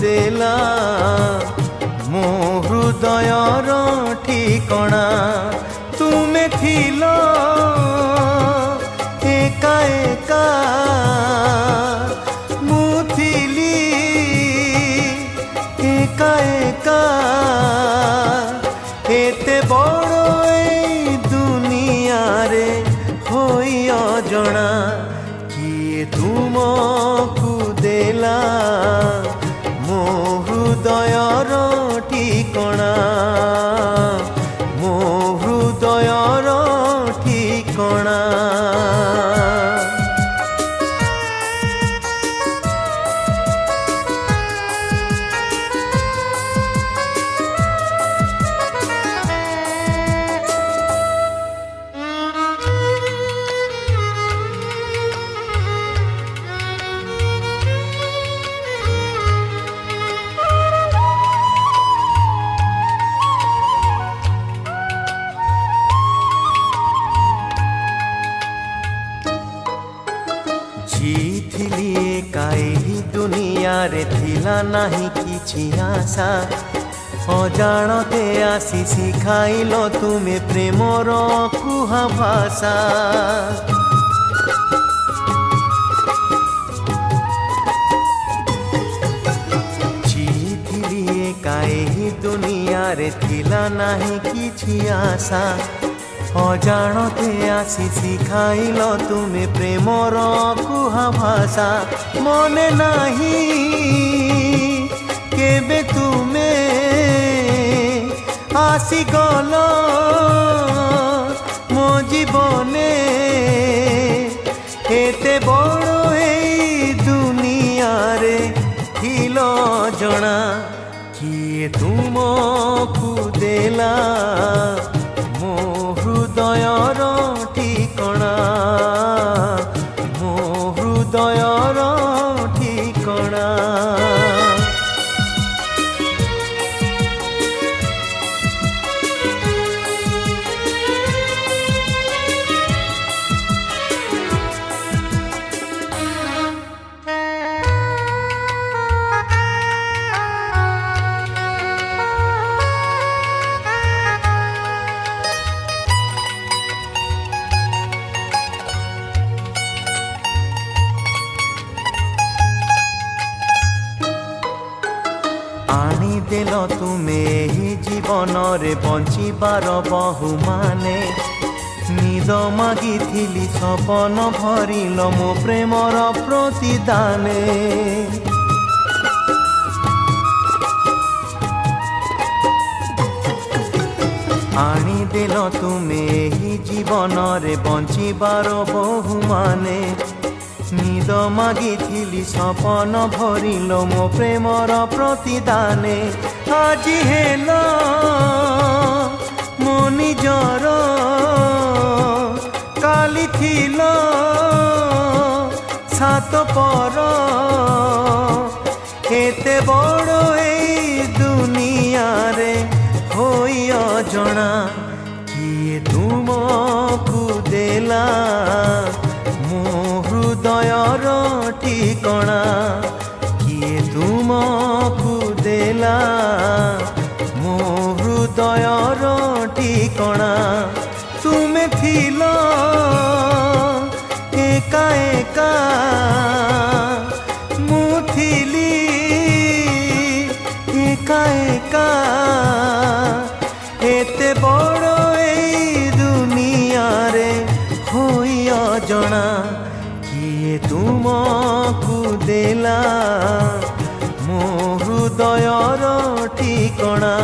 देला मो हृदयर ठिकणा तुमे थिलो एका एका मु थिली एका एका एते बड़ ए दुनिया रे होई अजणा किए तुमको देला मो हृदयर ठिकणा मो हृदयर ठिकणा। जीथिली एकाही दुनिया रे थिला नाही किछि आशा अजाणते आसी शिखाइलो तुमे प्रेमर कुहा भाषा। जीथिली एकाही दुनिया रे थिला नाही किछि आशा अजाणते आसी शिखाइल तुमे प्रेमर कुहा भाषा मने नाही केबे तुमे आसी गल मो जीवने एते बड़ ए दुनिया रे थिलो जना किए तुमको देला मो हृदयर ठिकणा मो हृदयर ठिकणा। आनी देल तुमे ही जीवन रे बंचिबार बहु माने निद मागिथिली सपन भरिल मो प्रेमर प्रतिदाने। आनी देल तुमे ही जीवन रे बंचिबार बहु माने निद मागिथिली सपन भरिल मो प्रेमर प्रतिदाने। आजि हेल मो निजर काली थिल सात पर एते बड़ ए दुनिया रे होई अजणा किए तुमको देला मो हृदयर ठिकणा किए तुमको देला मो हृदयर ठिकणा तुमे थिलो एका एका मु थिली एका एका एते बड़ ए दुनिया रे होई अजणा किए तुमको देला मो हृदयर ठिकणा।